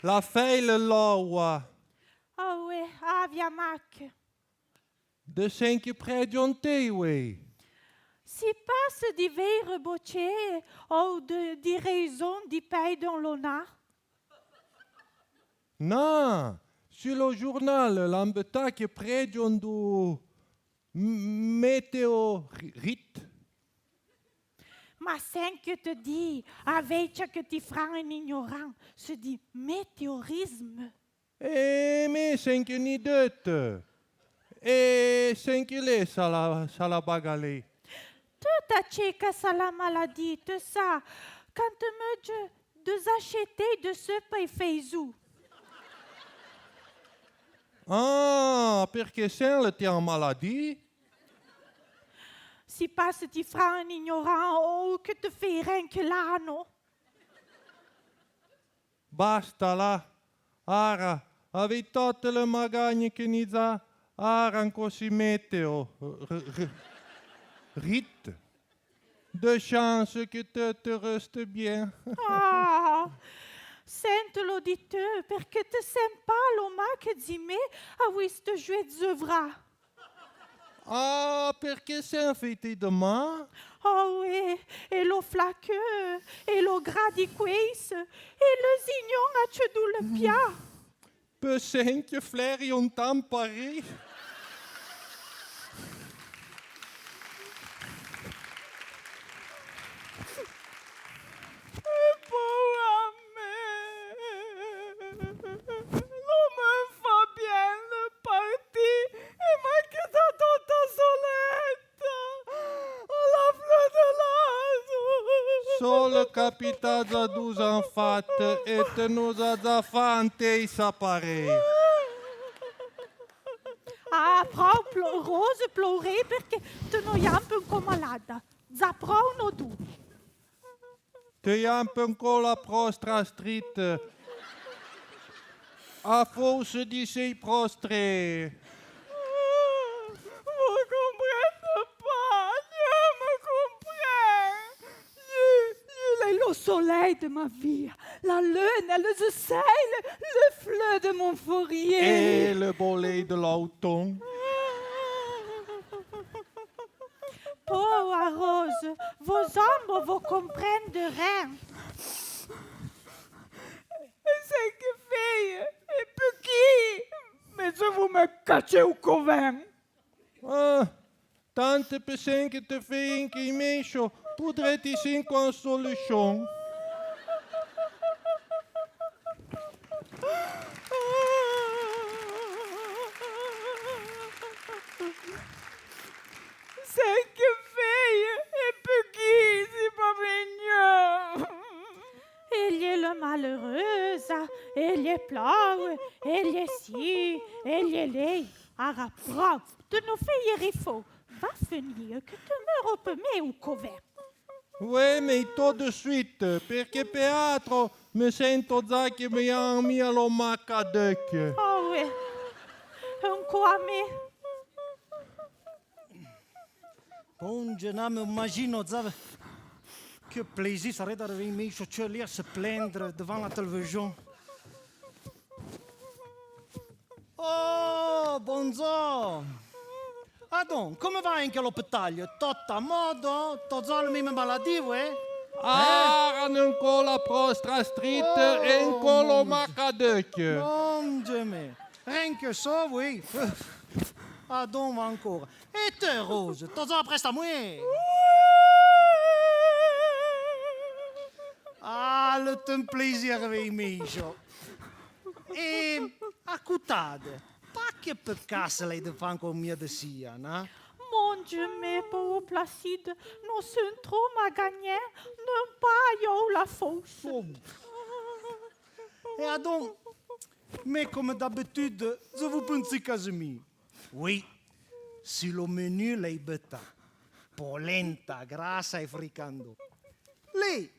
La feuille là, Ah oui, via Mac. de 5 près de oui. Si passe di vere bocce o di raison di pays dans l'ona. Non, sur le journal, l'ambeta qui près du météorite. Ma sen que te dit, avec que tu feras un ignorant, se dit météorisme. Mais 5 ni deux. Et 5 les, ça la bagalée. Tout à checker ça la maladie, tout ça. Quand tu me de acheter de ce pays faisou. Ah, perché se ti en maladie? Si passe tu feras un ignorant ou que te fais rien que là, non? Basta là. Ara, avevi tutte le magagne che ni za, ara così meteo. Rite. De chance que te reste bien. Ah, sente l'auditeur, perché te sens pas l'homme que dimé a visto jouer des œuvres. Ah, perché sei fêté demain? Oh oui, et le flaqueux, et le gras di queis, et le zignon a cedou le pia. Pe que flair un temps pareil. Solo capitaza 12 enfants et te nous a fante ça pareil. Ah, prou Rose pleurer perché tu non hai un po' malada. Zaprou no tu. Te un peu la prostra street. A force di sei prostre. Vous comprenez pas, je me comprends. Il est le soleil de ma vie, la lune, le ciel, le fleuve de mon fourrier. Et le bolet de l'automne. Pauvre Rose, vos ombres vous comprennent de rien. C'est que fille, et puis qui? Mais je vous me cachez au couvent. Ah, tante personne que te fait un qui mécho, poudrait-il 5 solution. C'est que fille, et puis qui? C'est pas mignon. Il est le malheureuse, il est pleure, il est ci, il est là. Arapra, tu nous fais il faut. Va finir que tu me repemets au couvert. Oui, mais tout de suite, perché Pietro mi sento già che mi ha mis lo macadec. Oh oui, un coame. Bon, je m'imagine, que plaisir ça aurait d'arriver mes chaussures à se plaindre devant la télévision. Oh, bonjour. Ah donc, come va anche all'ospedale? Tutto a modo? Tutte le même maladie, oui? Ah, ancora la prostra street e ancora lo macadec. Mon Dieu, mais rien que ça, oui. Ah donc, encore. Et te, Rose, t'as après à moi? Ah, le temps plaisir avec mes gens. Et, accoutate, pas que peut casser les devants comme mieux de sia, hein? Mon Dieu, mais pauvre Placide, nous sommes trop à gagner, non pas yo la fausse. Et ah donc, mais comme d'habitude, je vous pense Casimir. Oui, sur le menu les bêta, polenta, grassa e fricando. Les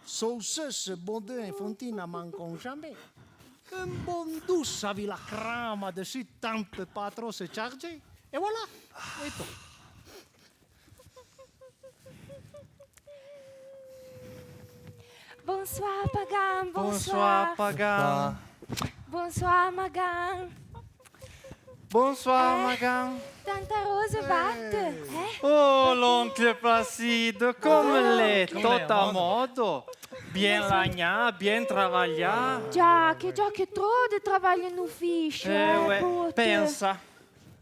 sauces bonde infantine manquent jamais. Un bon douce avec la crème dessus, tant peut pas trop se charger. Et voilà, et tout. Bonsoir, Pagan. Bonsoir, Pagan. Bonsoir, Magan. Bonsoir, Magan. Tanta Rose batte. Oh, l'oncle Placide, come lei? Come Tutto a modo. modo? Bien lagna, bien travaglià. Già che troppo di travaglio in ufficio. Ouais, putte. pensa.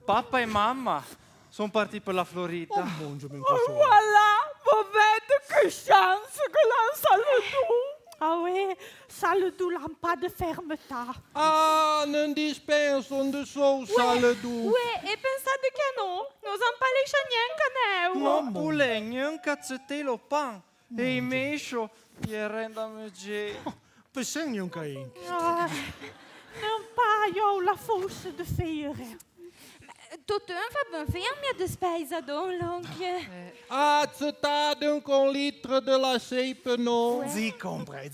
Papa e mamma sono partiti per la Florida. Mon Dieu, mais Voilà, vous vedete che chance que l'on saluto. Ah oui, saluto l'ha pas de fermetà. Ah, non dispensano de sauce al du. Ouais, e pensate che no, non san palisce niente neu. Non pule, un cazzettelo pan. E i mescio, gli rendame giù. Peseng yung kain. Ah, non paio la fosse de fere. Tutto un fa ben fermi de spesa, don l'oncle. Accettaden con litre de la sepe no. Zi compre.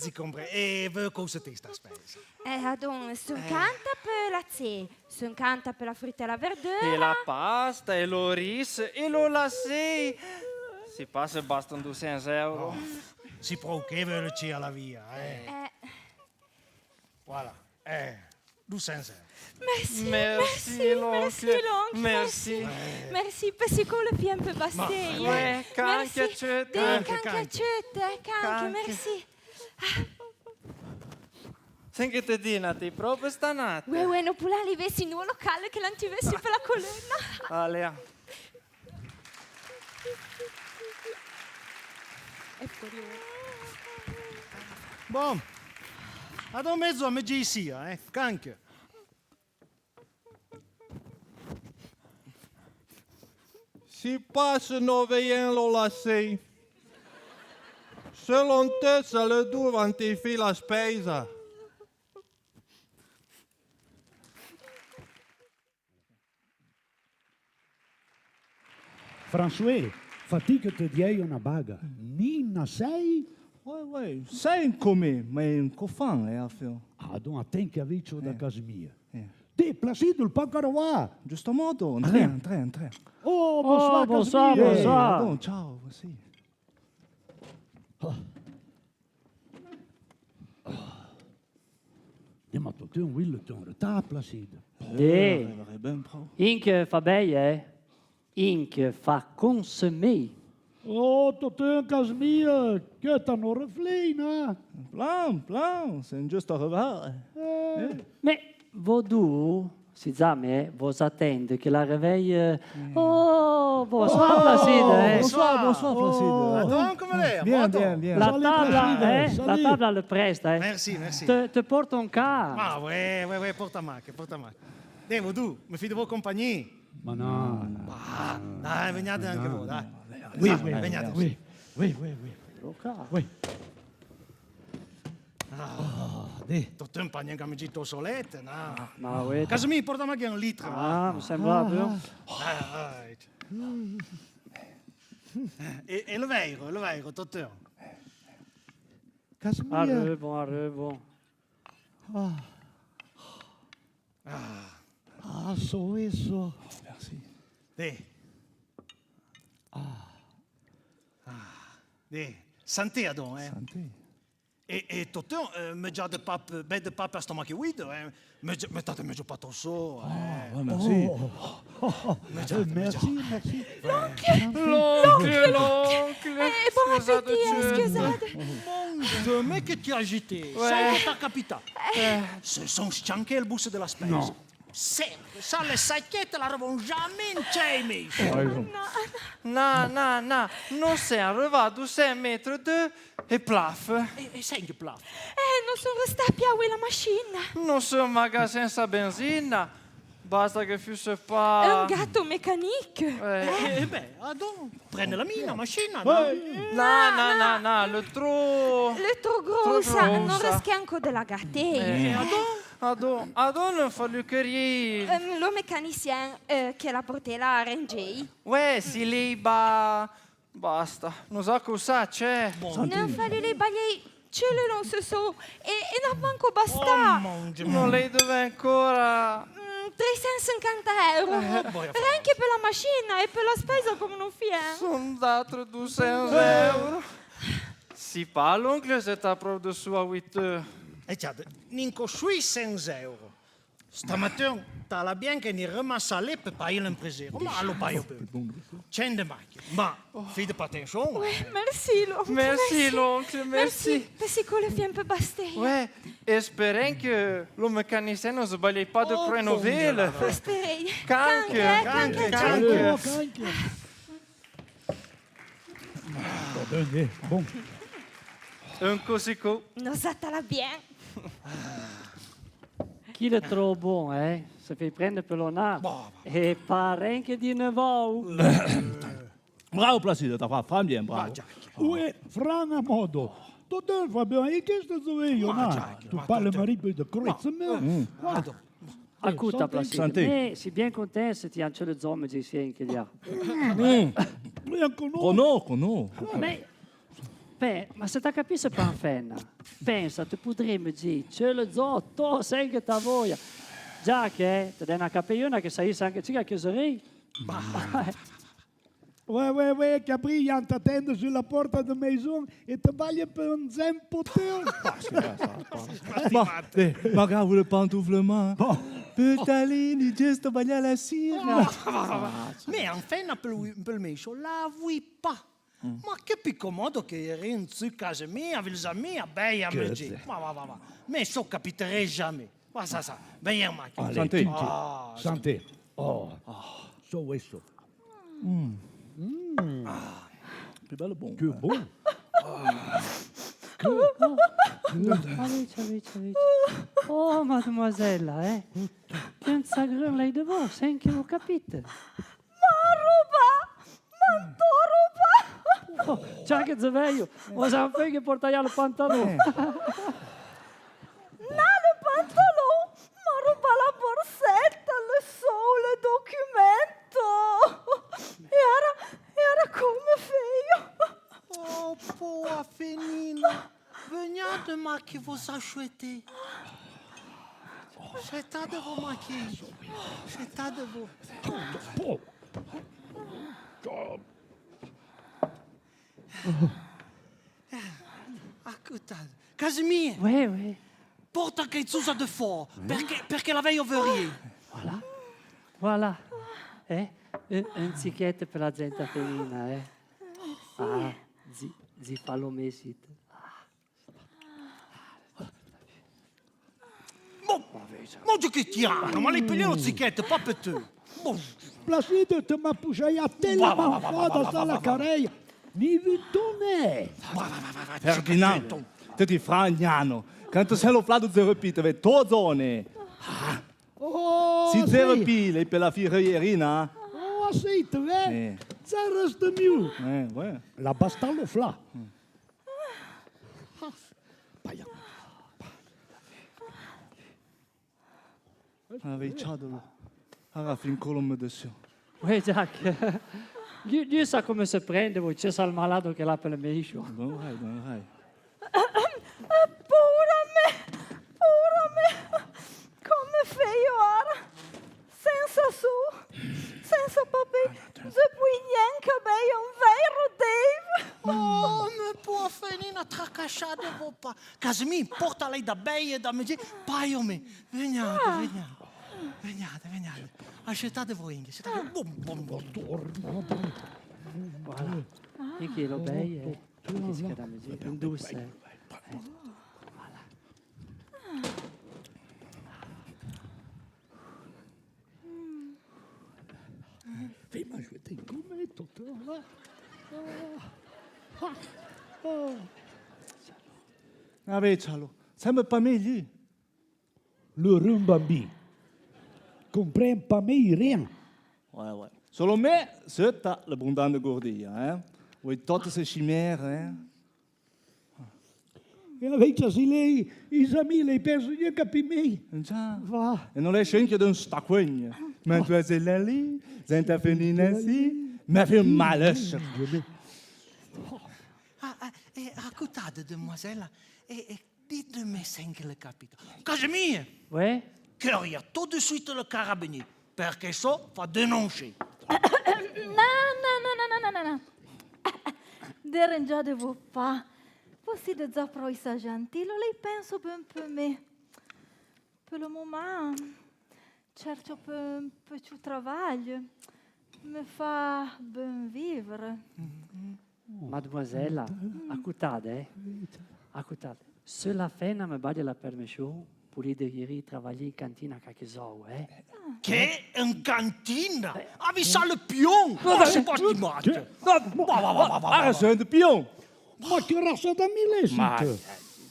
E vă cosa te sta spesa? Adon, sun canta per la C, sun canta per la frutta e la verdura. E la pasta, e lo riso, e lo lasei. Si passa e bastano 200 euro. Si pro che veloci alla via, Voilà. 200 euro. Merci, Merci, l'oncle. l'oncle. Merci. Merci, parce qu'on le fait un peu passer. Ouais, canche, Merci. cete. Canche, Canche. canche, Canche. merci. Sen che te dina, ti proprio stanate. Ouais, non può arrivare in un locale che non ti vessi per la colonna. Alea. È furioso. Bom. Adon mezzo a meggi sia, Canche. Si passano veienlo la sei. Selon te, ça le durante fi la spesa. François, fatica te diei una baga. Nina sei? Ouais, c'est comme, mais qu'au fond, à faire. Ah, donc attends che aviccio da casa mia. Te, Placido, il Pacaroa. Justement, entrez. Oh, bonsoir, bonsoir, casa mia. bonsoir. Bon, ciao, merci. Ma tu un willen ton retard, Placido. Det Det ben bra. Inke fa beie, Inke fa consumé. Oh, tu un casa mia, che t'hanno reflina. Plan, c'est juste à revoir. Mais vodou, si jamais vos attendez que la réveille. Oh, bonsoir Placide. Bonsoir, Placide. Adon, come lei? Bien. La Salut, table, Placide, la salut. table le preste. Merci. Te porte un cas. Ah, ouais, porta macche. Devo tu, mi fido compagnia. Ma no. Dai, veniate anche voi, dai. Oui, Veniate. oui. Oui. Tutto un pagno che mi gitto solette, no? Ma oui. Casa mia, porta anche un litro. Ah, mi sembra più. E lo vero, tutto. Casa mia. Arrivo. Ah, so eso. Merci. Santé, Adon, Santé. E tutto, me già de pape a stomaco guido, me tate me già pas trop so. Ouais, merci. Merci. L'oncle. Buon Scusate, appetito, cete. scusate. Me che ti agite, Ouais. sai che t'ha capita. Se son scianche il bus della spesa. No. Sempre, sa le sacchette la ravon jamais in cemi. No, non sei arrivato 6 metri e plaf. E sai che plaf. Non sono restati più a la macchina. Non sono magari senza benzina. Basta che fosse È pas. un gatto mécanique. Adon, prende la mia macchina. No, le trop. Le trop grossa, non grossa. rischiamo della gattei. Adon non fa le carriere. Le mécanicien che la portè la RNG. Ouais, si lei basta. Non sa cosa c'è. Non fare le baglie, ce le non se so. E non manco basta. Non lei dove ancora. 350 euro. Anche per la macchina e per la spesa come non fie. Sono dato 200 euro. Si parla l'oncle se t'ha proprio su a 8 E c'ha, ninco sui 100 euro. Stamattin, t'as bien che ne ramassale per payer l'impresero. Ma allo paio per. C'è de macchie. Ma, fide pas attention. Merci, l'oncle. Merci, l'oncle, merci. Merci qu'on le fait un peu baster. Ouais, espérons que le mécanicien ne se balaye pas de près nos villes. Espérez. Canque. Allora, anche. Va bene, bon. Un cosico. Nous attendons bien. Qu'il est trop bon, hein? Se fait prendre per l'onard. Et pas rien que di nuovo. Bravo, Placido, t'as fait femme bien, bravo. Uè, frana modo. Tot va bene, e che sto io, na? Tu parli marito di crezzo, me? Guarda. Écoute, santé. Placide, Santé. mais c'est bien content si tu as un peu de zombie ici qu'il y a. Bianco no. Cono. Ma se tu capisci pas en fin, pensa, tu pourrais me dire, c'è lo zoo, tu sai che ta voglia. Già che ti dai una capigliona che sai anche ciò che sarei. Ouais, Capri, il t'attend sur la porte de maison et te baille per un zempotel. Ma regarde le pantouflement. Petalini, giusto bagna la sera. Mais enfin, un peu le méchant, la oui pas. Ma che più comodo che eri su casa mia, avec les amis, a beia me dire. Va. Mais ça capiterai jamais. Va, ça. Ben, macchina. Santé. Santé. Oh, so eso. Più bello buon. Que bon. Amici. Oh, mademoiselle, Che un sagrun lei de voi, sen che lo capite. Oh, già che sveglio, ma sa che portai al pantalone. Le pantalon, ma ruba la borsetta, le sole, il documento. E ora come feio? Oh, poa Fenina. Venite, ma che vous achouettez. C'est à de vous, maquiller. C'est à de vous. Ascoltate, Casimir, Oui. porta qualcosa di fuori, perché la veglio verrier. Voilà. Un ticket per la gente femminile, Ah, zi fallo mesit. Mon Dieu, che tirano, ma lei piglia lo zicchetto, pas per te. Bon. Placide, te m'as poussé à tellement fort dans la carrière. Ni vu tourner. Ferdinando, tu ti fragnano. Quando sei lo flato di repite, ve tozone. Oh, Si ti repile per la firierina. Oh, c'est vrai. Ça reste mieux. Ouais. La bastallo fla. Avevi ciadolo. Ara fin colombo dessus. Oui, Jack. Dio sa come si prende, voi c'è il malato che l'ha per le meiscio. Bon rai. Paura me. Come feio ora. Senza su, senza papel. Depuis niente meglio un vero Dave. Oh, me può Fenina tracasciare vos pas. Casimir, porta lei da beie, da me dire, paio me. Veniate. Accettate voi, accettate. Bom. Voilà. E che lo bei, che si cade a un douce. Fais-moi jouer tes gommettes, là. Avevi cialo. Sembra pas meglio. Le rumbambi. Comprends pas mais rien. Ouais. Solo me, c'est l'abondante gordia, Oui, toutes ces chimères, E avec ça, les amis, les personnes qui me. Già. Va. E non è scempio di un stacquegno. Mentre sei lì, senta finire sì, mi fa male. Ascoltate, demoiselle, e ditemi se che le capito. Casimir, Oui? cueille tout de suite le carabinier, perché ça va dénoncer. Non. Dérangez-vous pas. Voici de zaproi sa gentile, lei penso un peu mais. Pour le moment, cherche un peu de travail. Me fa ben vivre. Mademoiselle, écoutez, écoutez. Se la fena me batte la permission pour aller travailler in cantina a quelques heures, Che in cantina? Avisa le pion! Ma c'est pas di matto! Ah, c'est un pion. Ma che razza da milesite?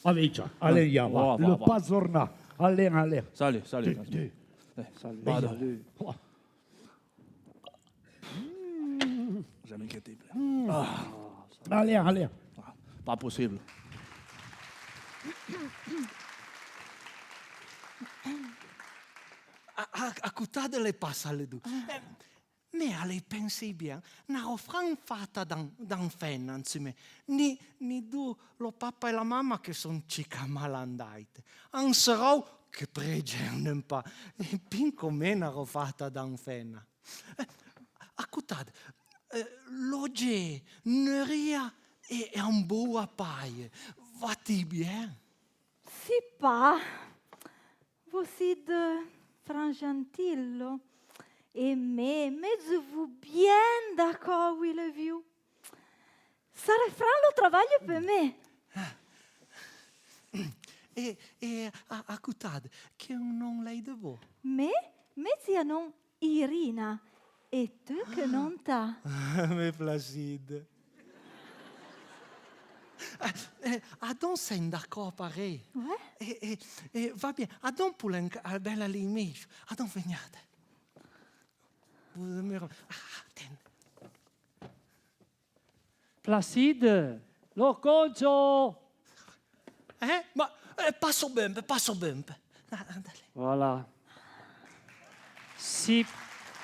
Amici, andiamo. Va, Le va. pazzorna. Allez. Salut. Vada. Jamais incroyable. Allez. Pas possible. Écoutez le passa le due. Mais allez, pensez bien, n'a offran fatta dan fenna insieme. Ni du lo papà e la mamma che son cica malandaite. Un sarò che pregiano pa. E pinco mena ro fatta dan fenna. Écoutez, l'oggi, neria e un boa paie. Va-t-il bien? Si pas. Vous êtes frangentillo. Et mais je vous bien d'accord, oui, le vieux. Ça refera le travail pour moi. E écoutez, che non lei de voi. Mais sia non Irina. Et tu que non t'as. Me Placide. Adon sei d'accord pareil. Ouais. E va bien. Adon pour la bella limite. Adon veniate. Ten. Placide, lo concio. Ma passo bempe. Andale. Voilà. Si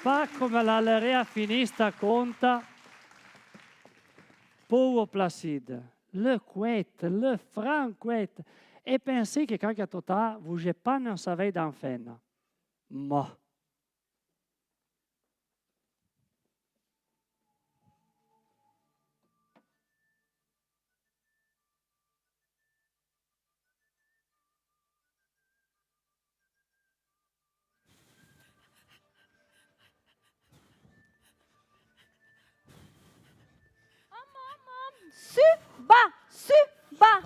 pas come la lerea finista conta, pauvre Placide, le couette, le franc couette, et pensez que quand il vous n'avez pas un savait d'enfant. Moi. Suba.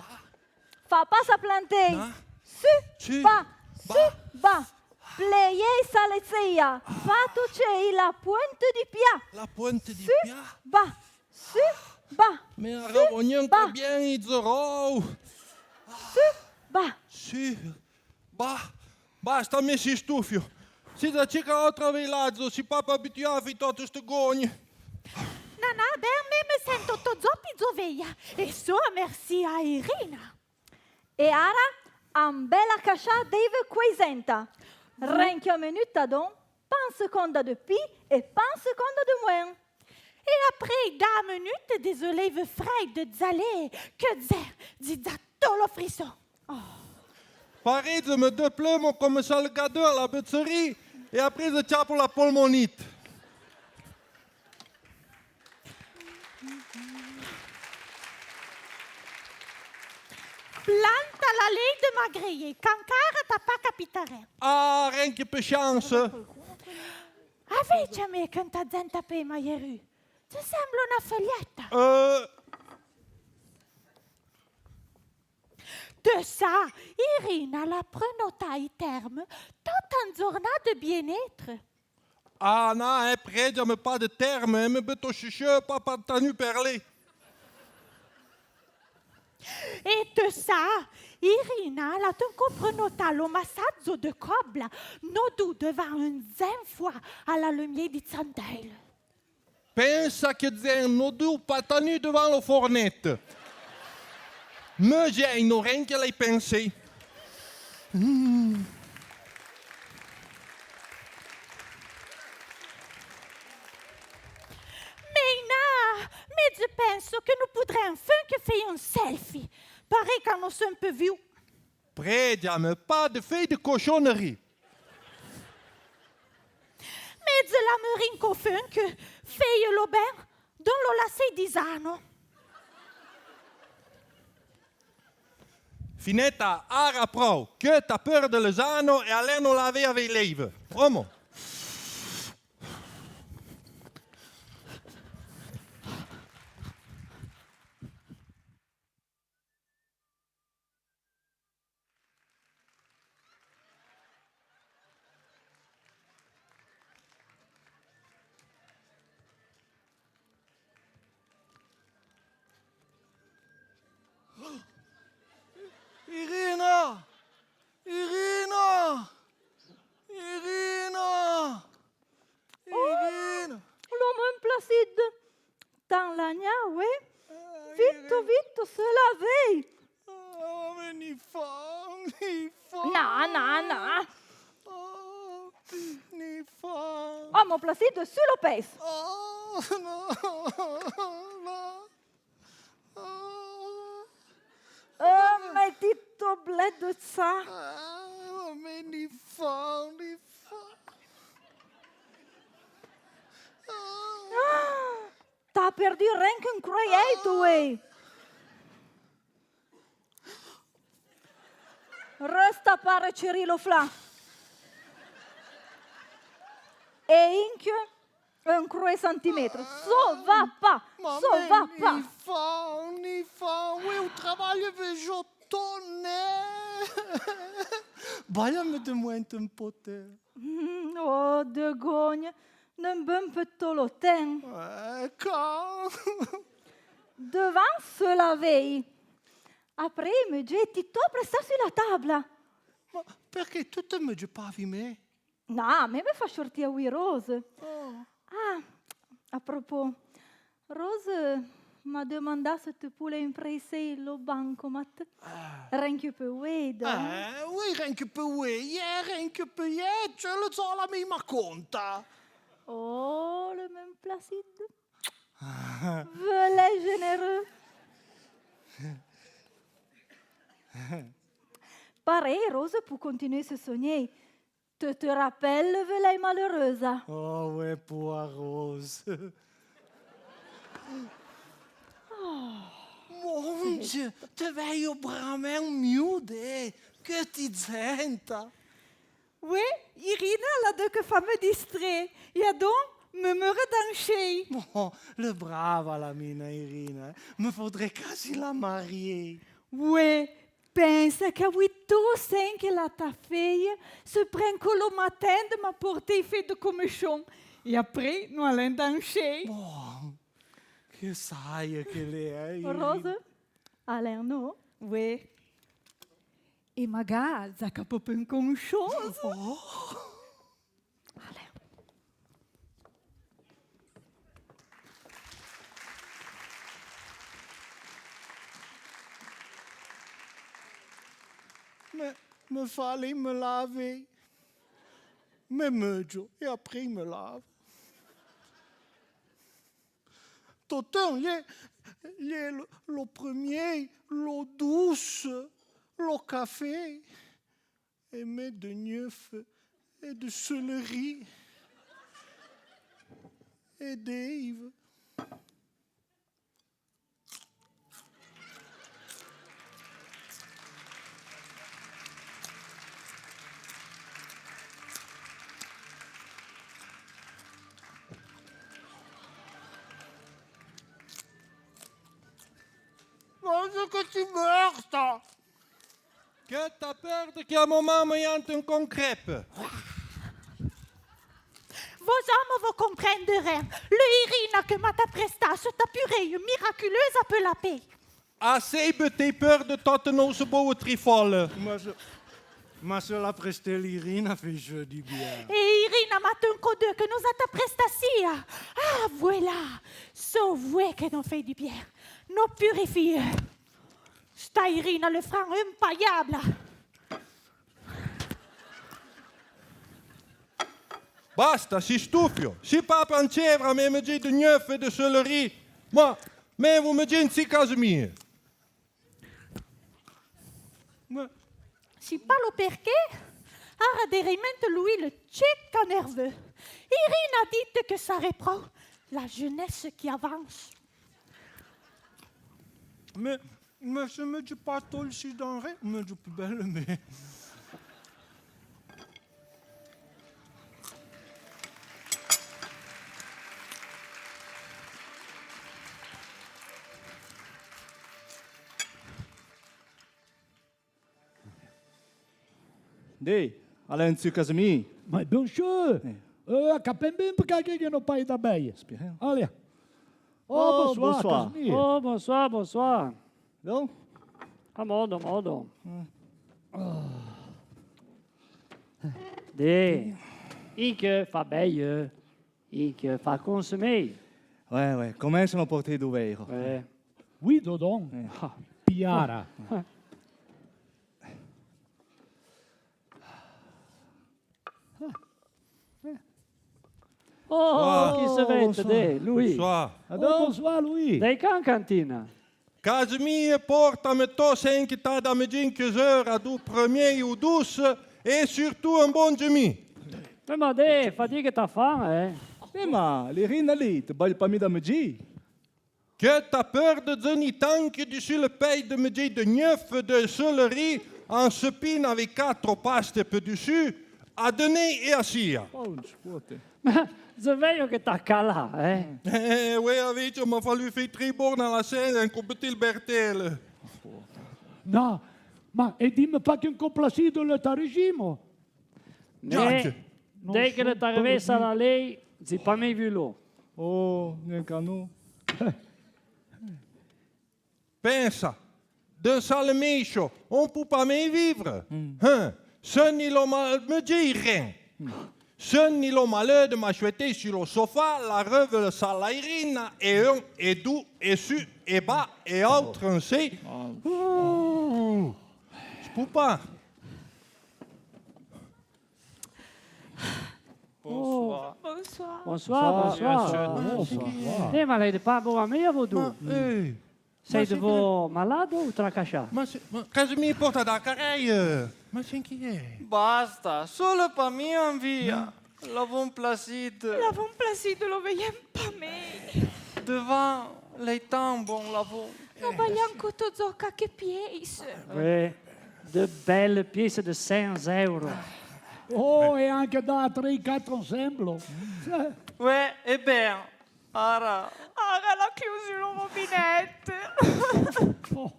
Fa pas sa planter. Suba. Pleiei salezia. Fatucei la pointe di pia. La pointe di pia. Suba. Mais arravognon che bien izzoro. Basta me si stufio. Si da cica altro villaggio, si papa abituavi tutto sto gogne. Nana, me sento tozoppi zoveia. E so merci a Irina. E ara, un bella caccia deve quaisenta. Renchia minuta don, pan seconda de pi e pan seconda de moins. Et après 10 minutes des olives fraîches de Zalé, que dire, dit le frisson. Pareil, je me déplume comme salgadeur à la botterie et après je tape la pulmonite. Planta la lei de magrier, cancara t'as pas capitare. Ah, rien que peu chance. Avete me canta zenta pe maieru. Ti sembra una foglietta. De ça, Irina la prenota i terme toute une journée de bien-être. Ah non, après, je me pas de terme, me beto chicheux, pas tenu perlé. E de ça, Irina la prenota lo massaggio de cobla nodu devant une fois à la lumière di Zandel. Pensa che zè nodu pas tenu devant la fournette. Me j'ai rien que l'ai pensé. Mais je pense que nous pourrions enfin que faire un selfie. Pareil quand nous sommes un peu vieux. Prédiame, pas de fait de cochonnerie. Mais je la me rinco que fait l'auberge dont l'on l'a 16 ans. Finetta, ara pro, que t'as peur de Lozano e alleno laver avec l'Eve. Homo. Irina! Irina! Irina! Irina! L'homme Placide, dans l'agna, oui? Vite, vite, se laver. Oh, mais ni fa. Non. Oh, ni fa. Oh, mon Placide, sur le pèse. Oh, non. Oh, mais dit-o blé de ça. Oh, mais ni fa. T'as perdu rien qu'un croyait, oui. Reste à part Cirilo Fla. Et inque un croix centimètre. Ça va pas. Ça va pas. Ni fa. Oui, au travail, je tonne. Baia-me de moins un pote. Oh, de gogne. Ne bem peu tolotin. Quand? Devant se laver. Après, me jetti tout presta sur la table. Ma perché tu te me pas avimé? No, me fa sortir oui Rose. Oh. Ah, à propos, Rose m'a demandé si tu pouvais impresser le bancomat. Rien que peu wade. Oui, rien que peu, oui. Rien que peu, je le so la mia conta. Oh, le même Placide. Velay généreux. Pareil, Rose, pour continuer ce sonner. Tu te rappelles le velay malheureuse? Oh, ouais, Rose. Mon Dieu, te veio brammer miude. Que ti senta. Oui, Irina, la deux que femme distrait. Et donc, me redancher. Bon, le brava la mina Irina. Me faudrait quasi la marier. Oui, pensa qu'à 8h05 la ta fille se prend que le matin de m'apporter fait de commission. Et après, nous allons danser. Bon, que saia que lei è. Rose? Alain, non? Oui. Et magari, ça capo un con chose. Me fallait me laver. Me meugio et après me lave. Totin, il est le premier, l'eau douce, le café, et met de neuf et de céleri et d'Ève. Voglio che ti morta! Que t'as peur de qu'à un moment me yante un concrèpe. Vos hommes vous comprennent rien. Le Irina que m'a ta presta, ce ta purée miraculeuse appelle la paix. Assez tes peur de Tottenham ce beau trifole. Ma se la preste l'Irina fait jeudi bien. Et Irina m'a un code que nous a ta prestatia. Ah, voilà. So vrai que nous fait du bien. Nous purifie. Sta Irina le franc impayable. Basta, si stufio. Si papa en chèvre me dit de neuf et de céleri. Moi, mais vous me dites si Casimir. Si pas le perché, araderimento lui le tchèque nerveux. Irina dit que ça reprend la jeunesse qui avance. Mais Mais je me dis pas tout le chi denrée, mais je plus belle, mais... Dei, alla in Casimir. Ma bien sûr. Capem bem porque aqui no país da Beia. Olha. Oh, bonsoir, bonsoir. Casimir. Oh, bonsoir, bonsoir. Non? A modo. Dei, Inke fa beie, Inke fa consumé. Ouais, cominciano a portare dovero. Oui, Dodon. Piara. Oh, chi se vede, dei, lui. Bonsoir. Oh, bonsoir, Louis. Dei can cantina. Casimir porta-me tous 5 tas d'amedinqueurs à du premier ou douce et surtout un bon demi. Ma dei, fa dire che t'ha fame, Ma l'Irina lì, ti voglio pas mi da magi. Que t'as peur de donner tant que dessus le paye de midi de 9 de céleri en sepine avec 4 pastes peu dessus, à donner et à sia. Oh, scuote. Ma sveglio che t'ha calà, Oui, weet je, m'a fallu faire très bon dans la scène, un petit Bertel. No, ma e dimmi pas che un complacido le ta regime. Giac. Dei che t'ha rimessa la lei, zi pas mai vu l'eau. Oh, neanche a noi. Pensa, de salmecho, on peut pas mais vivre. Hein? Ce ni le mal me dit rien. Ce ni le malheur de m'acheter sur le sofa, la rêve de salairina, et un, et doux, et su, et bas, et autre, on sait. Je peux pas. Bonsoir. Bonsoir. Ma lei de pas boa meia vodou. Hey. Sei de vo malado ou tracachá? Mas Casimir porta da careia. Mas sem que é? Basta, solo per mia via. L'avons placide L'avons placide, lo veiem pas me. devant les tambons, l'avons. No vogliamo tutto zocca che pies. Oui. De belle pièces de 100 euro. Oh, e anche da 3-4 ensemble. Ouais, eh bien, ara. Ah, la chiusi la robinette. Oh,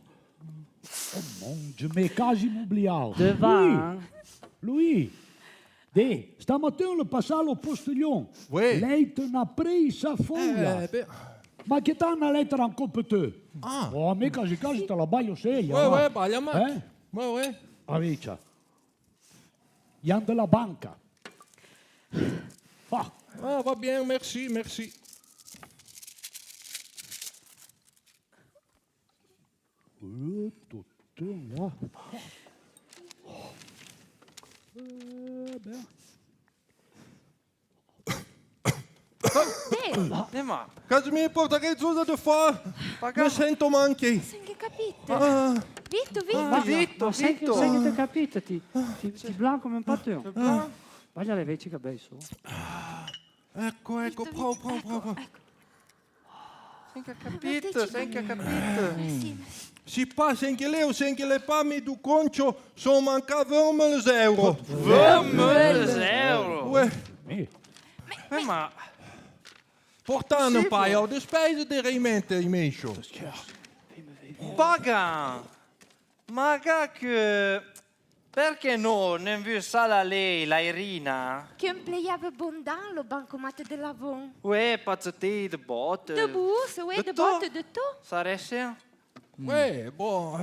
mon Dieu, mais quasi m'oubliao. Devant. Louis, de, stamattina le passato al postillon. Oui. Lei te n'ha presa folla. Ma che t'hanno lettera ancora per te? Ah. Oh, mica quasi te la baglio seria. Ouais, va. ouais, bah, y'a ma. Eh? Ouais, ouais. Amica. Ian della banca. Ah, Ah, va bien, merci, merci. tutto là. Ben. Ma, Casimir porta qualcosa da fare. Mi pagamo. sento manchi. Che capite? Ah, Vitto, Ma vitto. sai che ti capite? Ti blanco come un patio. Vaglia le veci che bei su. ecco, prova. Senza capito, senza capito. Sì. Si pas anche lei o se anche le pamme du concio sono mancati 20 euro. 20 euro. Ouais. Ma, Portando un paio di spese di rimente in mescio. paga. Ma che... Perché no, non vi sala lei, la Irina? Che empleiava bondan lo bancomat de l'avon. Ouais, pazzetti de botte. De bourse, oui, de to. botte de to. Ça reste? Ouais, bon,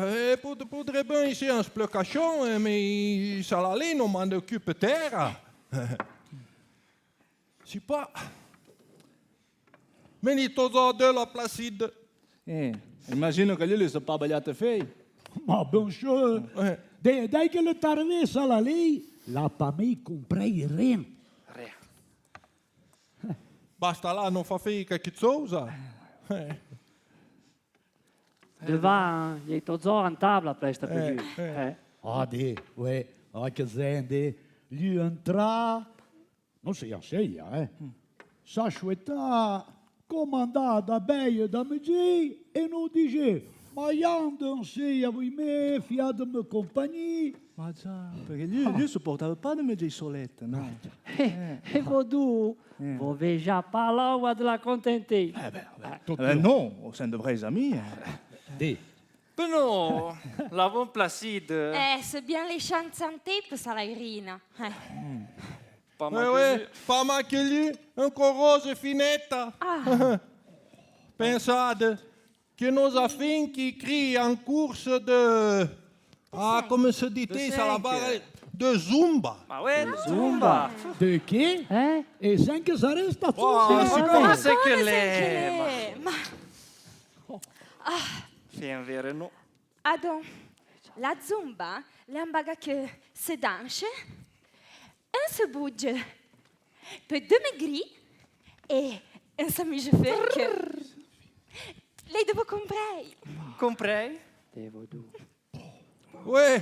potrebbe essere un sploccachon, ma ça lì non manda occupe terra. Si pas. Menito de la Placide. Immagino che lui sono pas bagliate fei. Ma bien sûr. Dai che le tarvesa la lei, la pa me comprei rien. Basta là, non fa fica che cosa. Devant, gli tozzo in tavola presta per lui. Ah, de, ouais, che zende, gli entra, non si asseglia, Sa sciuetà, comandata bene da megi e non dice, Ma io danser avec me, fiat-me compagnie. Ma già, perché lui supportava pas de me dire solette, no? E Vodou, vous déjà pas là ou de la contenter. Non, c'est de vrais amis. Beno, l'avons Placide. C'est bien les chants de santé pour Salarina. Pas Ouais, mal que ouais, lui. pas mal que lui, encore rose finetta. Pensate que nos affaires qui crient en course de... Ah, comment se dit-il ça là-bas? De Zumba. Ma ouais, Zumba. De che? Hein? E senza saresta Ah, tu. si Come può. se che lei? Ma Fien vere no. Adon, la zumba, l'ambaga que se danse, un se bouge, peut deux maigris et un s'amuse fait que... Les deux vous comprenez. Comprei? Te Vodou. Ouais.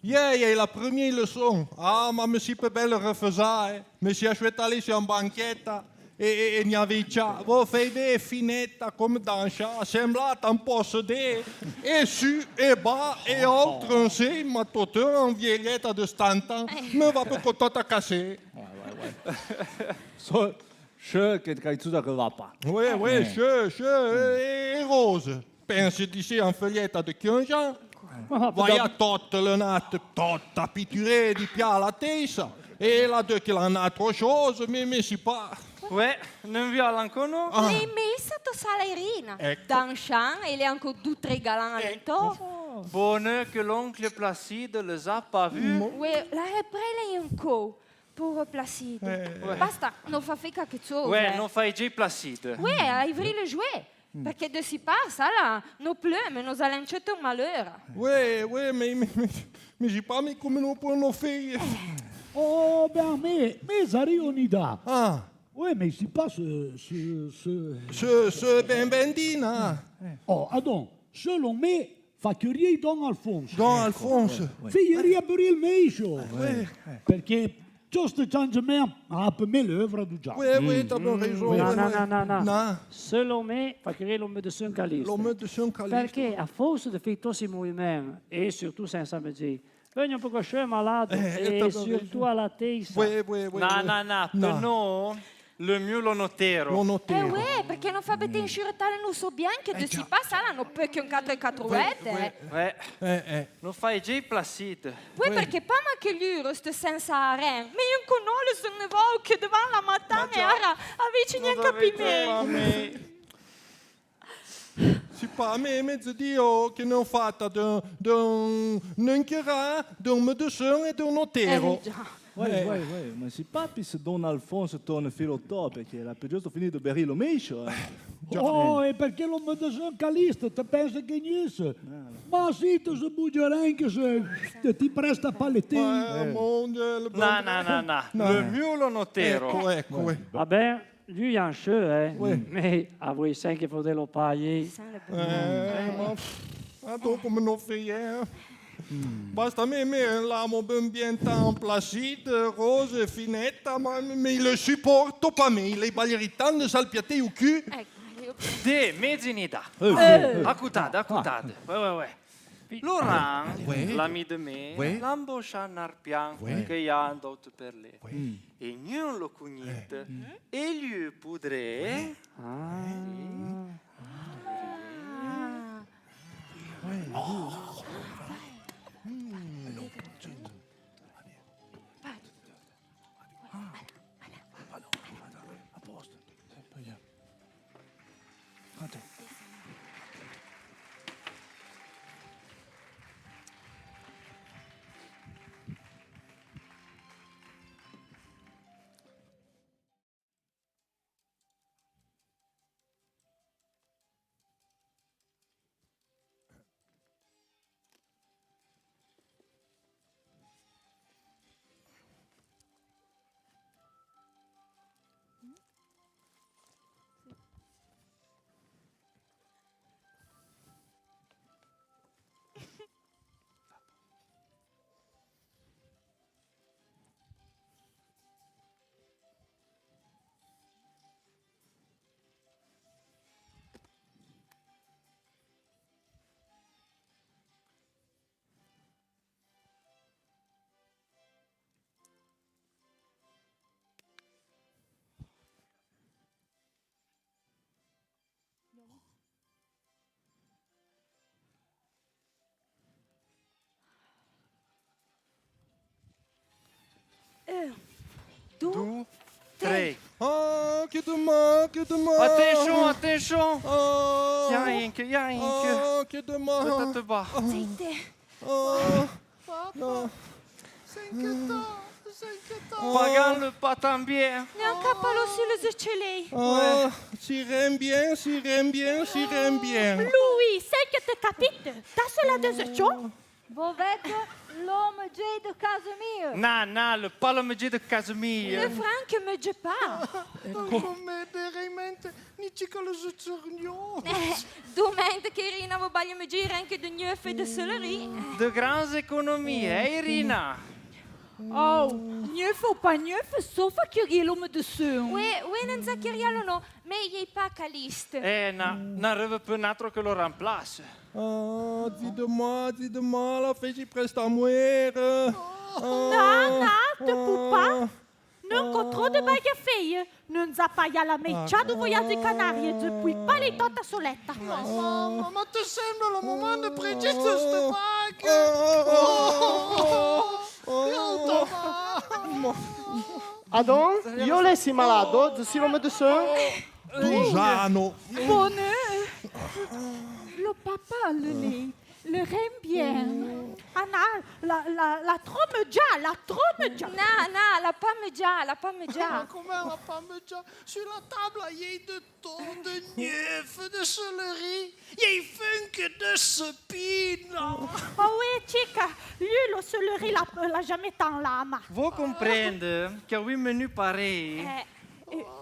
Hier, il y a eu la première leçon. Ah, ma monsieur peut belle refaisait. Monsieur, je suis allé sur une banquette et il y avait déjà. Vous faites des finettes comme dans le chat. Semblate un possédé. Et su, et bas, et haut, trancé. Ma toteur en vieillette de 70 ans. Me va pas content à casser. Så, je che tu da va pas. Oui, oui, et rose. Pense d'ici en feuillette de 15 ans. Vai a tot le natte, tot pitturé di pia alla testa. E la deux qu'il en a trop chose, mais c'est pas... Ouais, non viola ancora no? Les messes de Salarina. Ecco. Dans le champ, il est encore tout très galant à l'entour. Bonheur que l'oncle Placide les a pas vus. Oui, là, après, il y a un coup pour Placide. Basta, non fa fait quelque chose. Ouais, non fai già Placide. Oui, à Ivry le jouer. Parce que de si pas, ça là, nos plumes, nos allèncettes un malheur. Oui, oui, mais j'ai pas mis comme nous pour nos filles. Oh, ben, mais arrive une idée. Ah, Oui, mais c'est pas ce bambandina. Oh, adon, selon me, fa curie Don Alfonso. Don Alfonso. Figlia per il meiscio. Perché questo changement a per me l'œuvre du già. Oui, oui, t'as bien raison. Non. Non, Selon me, fa créer l'homme de son calice. l'homme de son calice. Perché a forza di fare tutti i movimenti e surtout senza me vengono un po' così malade t'as e bien surtout alla testa. Oui, oui, oui. No, per no, le mieux lo notero. L'on noté. Oui, parce que non fa bête insurtale, nous so bien que de si pas, ça là, non peut qu'un 4 Ouais, non fai già Placide. Oui, perché pas ma che lui reste senza rien. Mais un conole se ne va che devant la matin e ara avvicini a capimento. C'est pas mais Dio che non fatta d'un chera, d'un medecin e d'un notero. Ouais, ma c'est pas puis ce Don Alfonso torna filo top, perché la giusto finito per il meiscio. Oh, e perché l'homme de son caliste, te pensa che niente? Ma sì, tu se buggerà anche se ti presta paletti. Mon Dieu, le No. Le mieux lo notero. Ecco. Vabbè, lui è un cheveu, mais a voi sai che fate lo paghi. Ma dopo me non fait rien. Basta me l'amo ben bien temps placide, rose, finetta, mais il le supporto pas me, les balleritans de salpiate au cul. De mezzinità. Accutate. Ouais. Laurent, l'ami de me, l'amboscia narpian che gli ha andotto per lei. E non lo cognite. E lui poudre... 2, 3. Ah, que demain, que demain. Attention, attention. Ah, Ia Inke. ah, que demain. Uita-te bas. Ah, Papa, s'inquiète. Pagan le patin bien. Neanche palo sulle zuccelei. ah, sirem bien, sirem bien, sirem bien. Louis, sai che te capite? Da cela de zăcion? Vovete l'homme J de Casimir. Na, le palomege de Casimir. Le Franck me je pas. Come deremente, nici că le zuțărniu. Domeinte che Irina vă baglie me gira anche de neuf et de celery. De grandes économies, hè, Irina? Oh, neuf ou pas neuf, sauf à Kyrielo me de sun. Oui, non sa Kyrielo no, mais il n'est pas caliste. N'arrive pas un autre que le remplace. Ah, dis-de-moi, la fête preste à mourir. Na, te pupa. Non co trop de baglie feie. Non zappaia la meccia du voiaggio Canarie, depuis pas les tante soletta. Mama, te sembra le moment de precis de ste bagă. Adon, io lessi malato, se si lo mette su. Dujano. Bonheur. Le papa, le reine bien. Anna, la trommegia. Na, la pomme già. Come la parmigiana sulla tavola, ei de ton, de neuf, de celery, ei funke de sepina. Oh oui, chica, lui, le celery, l'a jamais tant l'âme. Vous comprenez que oui, menu pareil.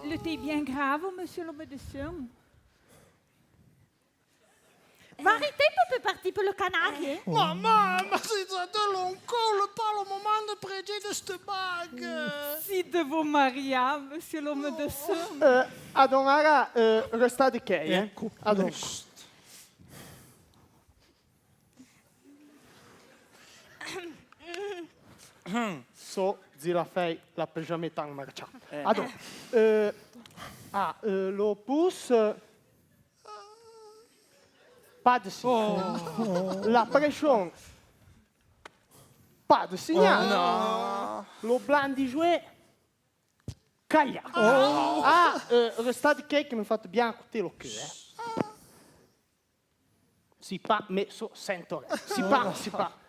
Le thé bien grave, monsieur le médecin. Varité peut partir pour le canari. Mama, ma si de l'oncle pas le moment de precis de ste bagă. Si de vous Maria, monsieur le médecin. Adon, ara, restate che, Adon. So, zi la fei, la pe jamais tant marcia. Adon, lo pousse... Pas de signal. La pression. Pas de signal. Non. Le blanc di jouet. Caglia. Restate che mi fate bien écouter le cœur. Si pas, mais sento. Si pas.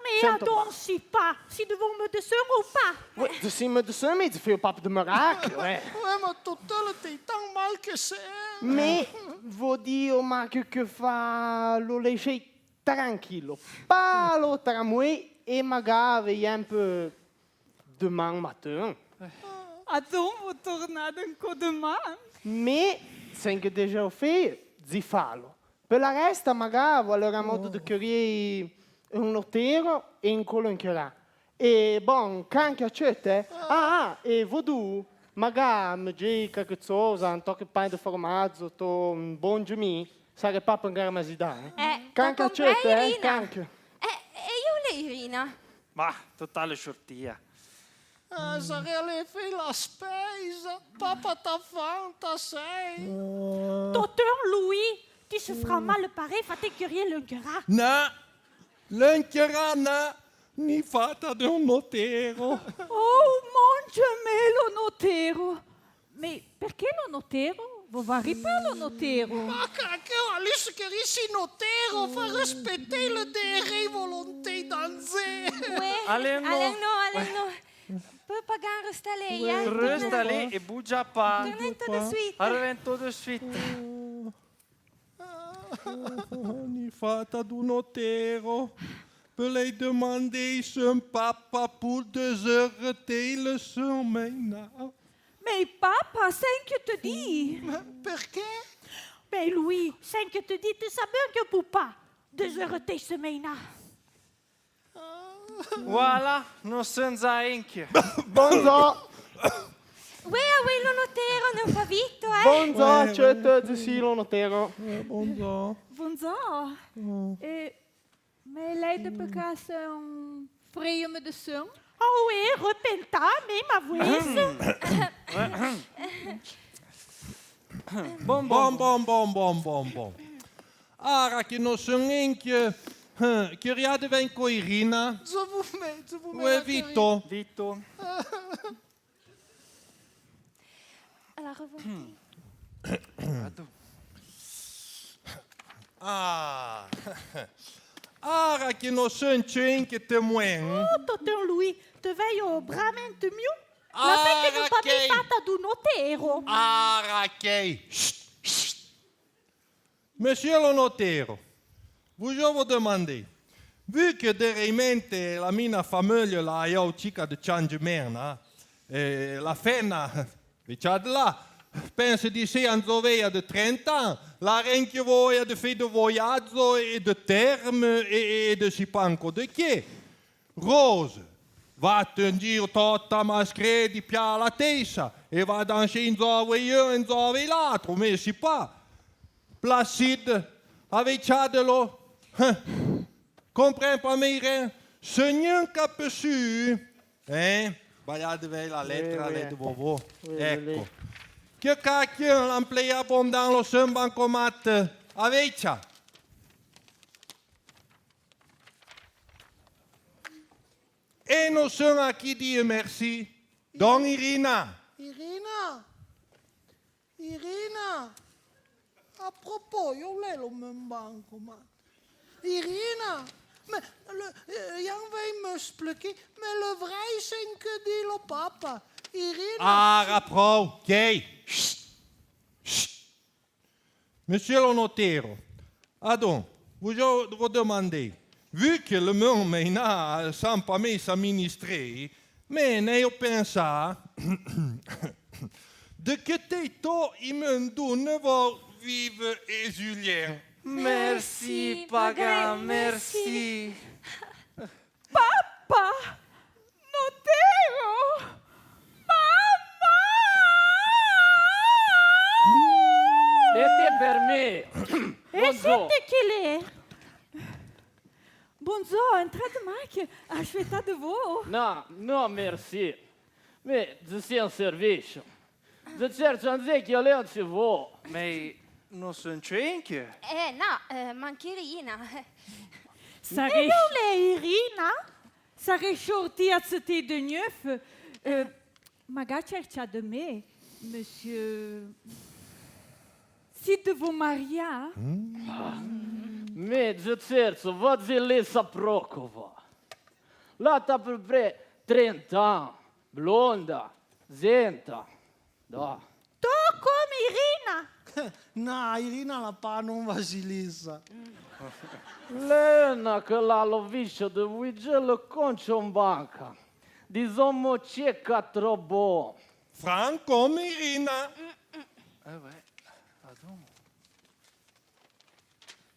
Mais Adon, si pas, si de vous médecin ou pas. Oui, de si médecin, mais tu fais pas de miracle, ouais. Ouais, ma totale t'es tant mal que c'est. Mais, vuol dire, ma che fa lo léger tranquillo. Pas lo tramway e magari un peu demain matin. Adon, vous tournez encore demain. Mais, c'est que déjà fait, zi fallo. Per la resta, magari, voleva modo di chiarire un notero e un collo in chiarà. E, bon, canche accette? E vodu, magari, mi dici qualche cosa, un tocco di pane di formaggio, un buon gemì, sarebbe pas per gara masidà, Canche accette, canche. E io le Irina. Ma, totale sciortia. Sarei alle fei la spesa. Papa ta fanta sei. Docteur Louis, tu se feras mal pareil, fate curier le gras. Na, l'encherana, ni fata de un notero. Oh mon Dieu, mais le notero. Mais perché lo notero? Vous varez pas lo notero. Ma cacchio, Alice che rissi notero, fa rispettare le dere volonté danze. Allez, no. Peut pagare resta lei, Resta lì e bougia pas. Tornez tout de suite. Arrive tout de suite. Ni fata du notero. Peut les demander son papa pour 2 heures le semaine. Mais papa, c'est que te dis. Perché? Mais Louis, c'est que te dis, tu sais bien que pour pas 2 heures de semaine. Voilà, non senza anche. Bonzo, Oui, lo notero, non fa vitto, bonzo, accette, sì, lo notero. Bonjour. Bonjour. Mais l'aide peut casser un frais médecin. Oh oui, repenta, mais ma Bon. Ara che non sono neanche... Che riade ven con Irina. Je vous mets. Où est Vito? Vito. revolter. Ah, ara che non sono che te muoiono. Oh, tonton Louis, te veio brammente mieux? La fête che non pas ok. fatta ad un notero. Ara che... Monsieur le notaire, vous je vous demandez, vu que derrière la mia famiglia la io cica de changement, la fenna, diciamo là, penso di essere un giovane di 30 anni, la renche voi de fare de viaggio e de terme e de si panco de che. Rose, va in giro tutta maschera di pia la testa e va danser in giove io e in giove l'altro, ma si pa. Placide, avvicciatelo. Comprends pas mire? Seigneur capuchu. Sbagliate la lettera, Oui, oui. letto vovo. Oui, Ecco. oui. Che cacchio l'amplea dans lo sun bancomat avviccia. E non sono a chi dire merci. Don Irina. Irina, à propos, io l'ho lo même bancomat. Irina, mais Jan veut m'expliquer, mais le vrai c'est que dit le papa. Irina. Ah, rapro, ok. Chut. Chut. Monsieur le notaire, donc, vous demandez, vu que le monde maintenant sans pas s'administrer, mais ne pensa de que toi il me donne va vivre et Julien. Merci, Paga, merci. Papa! Notero! Mettez per me. E Bonjour. sente che lei... Bonjour, entrate mai, aspettate voi. No, no, merci. Mais je suis en service. Je cherche un zec che non ci vuole. Mais non sono cinque. No, mancherina. E non lei, Irina? Sarei sortia a te de neuf. Magari cerca de me, monsieur... Si de vous marier... Mais je cherche Vasilisa Prokova. Là, t'as à peu près 30 ans. Blonda, zenta. Da. To come Irina! No, Irina la pa non Vasilisa. Lena che la lovisce de Wigel concio in banca. Disommo ceca troppo. Franco Irina.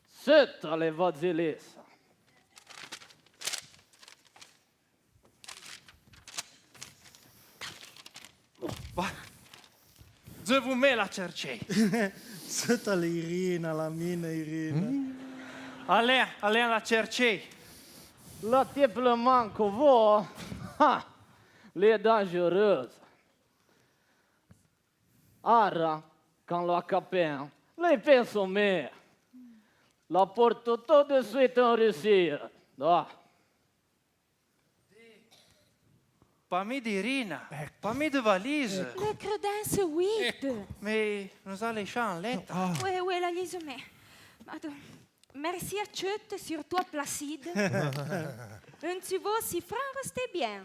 Setta le Vasilisa. Je vous mets la chercher. C'est l'Irina, la mine Irina. Allez la chercher. La type le manco vo. Ha! Le dangereuse. Ara, quand la capin, le penso me. La porto tout de suite en Russie. Da. Pas mis d'Irina, pas mis de valise. Le credence, oui. Mais nous allons laisser en lettre. Oui, la lisomè. Merci à Chut, surtout à Placide. Un tu vois, si franc restait bien.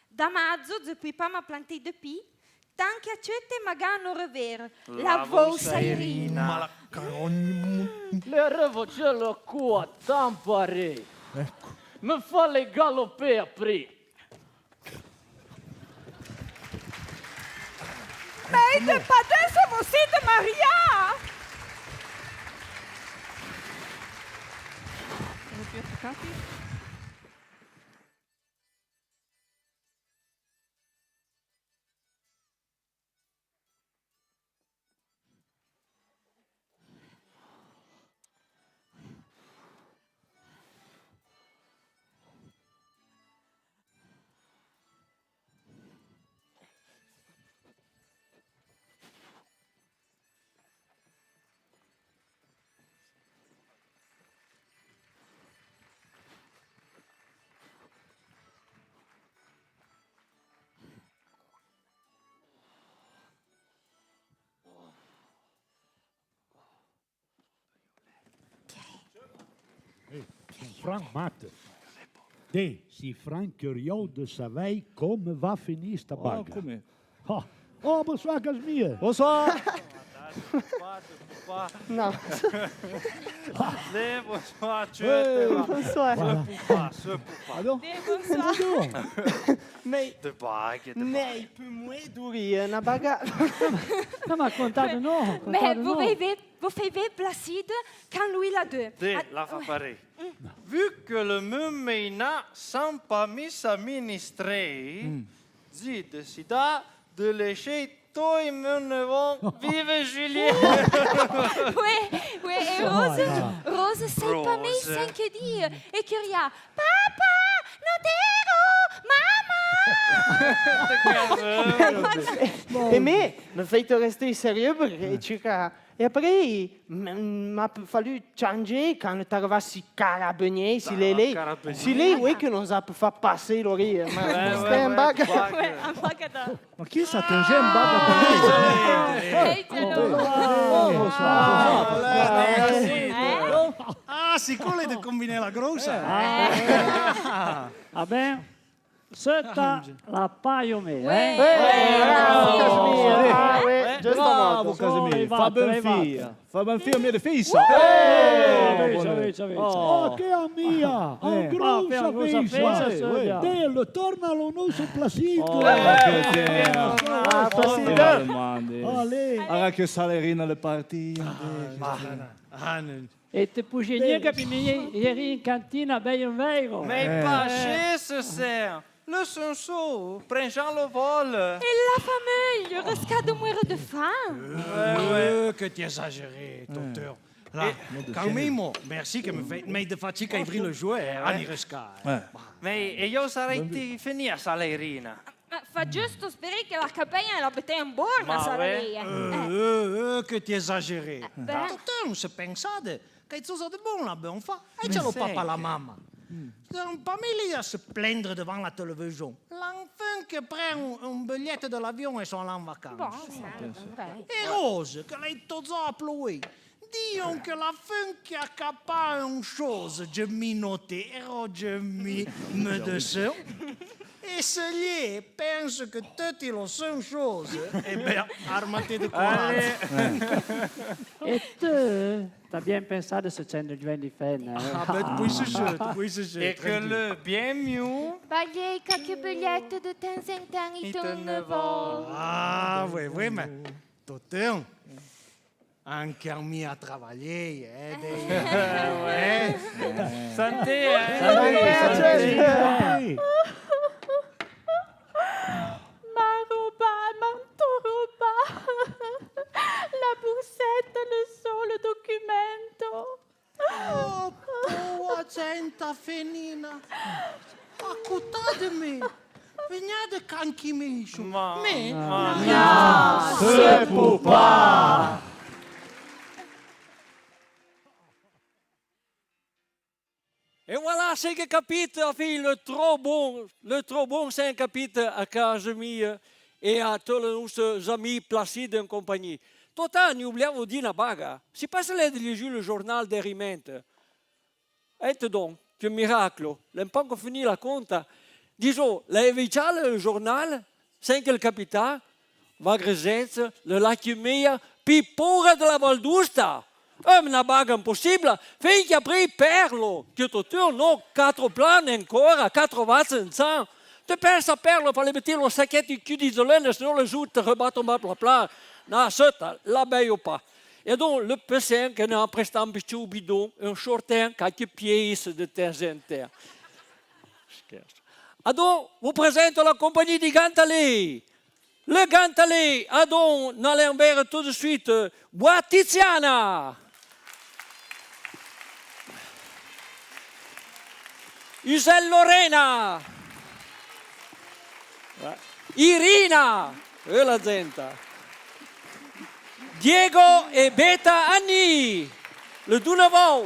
Damazzo, depuis pas m'a planté depuis. Tant qu'à Chut et Magan au revers. La voce Irina. Le revoce le cua tampare. Me fa le galoper après. Mais de pas de você de Maria! Frank Matte. Si Frank curieux de savoir comment va finir cette bague. come? Oh, bonsoir Casimir. Bonsoir. Non. Bonsoir, Bonsoir. Pardon? Mais, De bague, de mais, peut moi d'ouvrir una bagarre. Non, ma contate no. Mais vous faites Placide quand lui l'a deux. la fa pareil. Vu que le Mumeina sans pas mis s'administrer, j'ai décidé de laisser toi et mon neveu vivre Julien. Oui, et Rose, c'est pas mes 5 dire. Et Curia, papa, Notero, maman. Et mais, me faites rester sérieux perché circa... E après, m'a fallu changer quand t'arrives si carabinier, si lei, si lei, oui, que nous a fait passer l'oreille. C'était un bague. Ouais, un bague Ma chi sa te un bague Ah, c'est cool de combiner la grosse. Va bene? Setta la paio me. Ah, oui, giusto Bravo molto. Casimir, fa ben fia. Fa ben fia mia defesa. Oh, che a mia! Un grossa festa! festa. Dello, torna allo nostro Placido! Ah, Presidente. Allez! Ara che salerina le partite. E te pugnini che ieri in cantina ben vero. Mais pas chez ce cerf. Le sonso, prends le vol. Et la famille, risque de mourir de faim. Que tu exagéré, docteur. Là, calmez-moi. Merci que me fait de fatigue à ouvrir le jouet. Anni resca. Mais io sarei finita salerina. Fa giusto sperare che la capella la bette in borna, Saralia. Que tu exagéré. Ben. Docteur, se pensade. Che tu de bon là-bas, enfin. Et tu papa la maman. Pas mis à se plaindre devant la télévision. L'enfant qui prend un billet de l'avion et s'en va en vacances. Bon, ça, vrai. Et Rose, que l'est tous appelés. Disons que la fin qui accapare une chose, je m'y notais, et je m'y me descends. Et celui pense que toutes les sont choses. Eh bien, armate de courage. E te, t'as bien pensato se c'è il Giovanni Fenna. Ah ben, puis ce jeu. Et que le bien mieux. Baglier quelques billettes de temps en temps, il tourne vol. Ah, oui, mais docteur, anche a me a travaillé, Santé, Mantoruba, la boussette, le son, le documento. Oh, tua gente fenina, accutatemi, veniate canchi miscio. Me? Se pupa. Et voilà, c'est que capite a fait le trop bon, c'est un capite à Casimir et à tous nos amis Placide et compagnie. Tout le temps, nous oublions dire la bague. Si pas cela de lire le journal des Rimente. Et donc, que miracle. L'impan qu'on finit la compte. Disons, le journal, c'est que le capitaine va Gresenza, le Lacumia, puis pour de la Val d'Usta. Una bague impossible, finché après perlo, que tu non 4 plans encore, 4 watts en 100. Tu penses à perlo, fallait mettre le sacchet de cul d'isolène, sinon le jour te rebattre ma plat. Non, ça, la baille ou pas. Et donc, le PC qui a presté un petit bidon, un shortin, quelques pièces de temps en temps. Alors, vous présente la compagnie di Gantalé. Le Gantalé, adon, n'allons vers tout de suite, Bois Tiziana. Usel Lorena. Irina. E la gente. Diego e Beta Anni. Le Dunavò.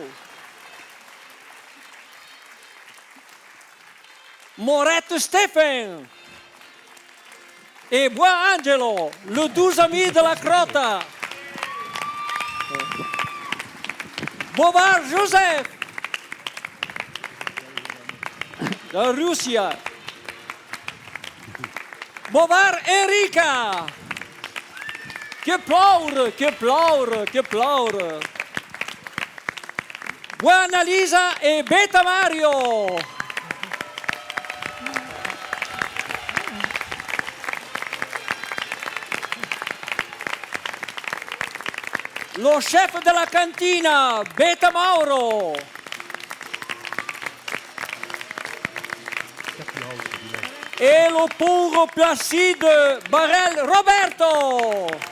Moretto Stefan. Et Bois Angelo, le 12 amis de la Crota. Bobard Joseph. la Russie. Bovar Erika. Che plaure, che plaure, che plaure. Buona Lisa e Beta Mario. Lo chef della cantina, Beta Mauro. E lo puro Placide Barel Roberto.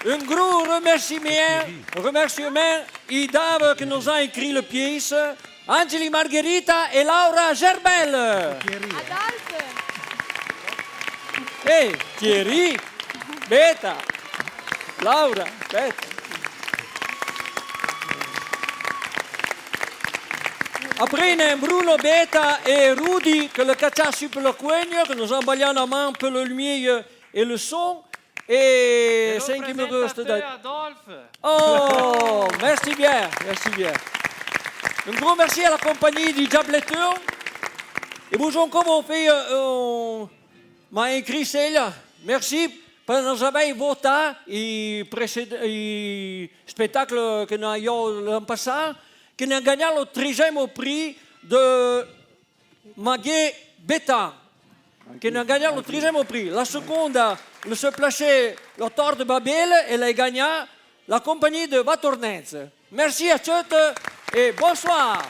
Un gros remerciement aux dames qui nous ont écrit la pièce, Angeli Margherita et Laura Gerbel. Adolphe. Hey, Thierry, Beta, Laura, Beta. Après, il y a Bruno, Beta et Rudy qui le cacciassent sur le coin, qui nous ont baillé en main pour la lumière et le son. Et 5 minutes Adolphe. Oh, merci bien, merci bien. Un gros merci à la compagnie du Diableteur. Et bonjour, comme on fait, m'a écrit celle-là. Merci parce que nous avons voté le spectacle que nous avons l'an passé, qui a gagné le 13e prix de Magé Beta. Qui a gagné le 13e prix. La seconde, le se plaçait l'auteur de Babel, elle a gagné la compagnie de Vatornense. Merci à tous et bonsoir.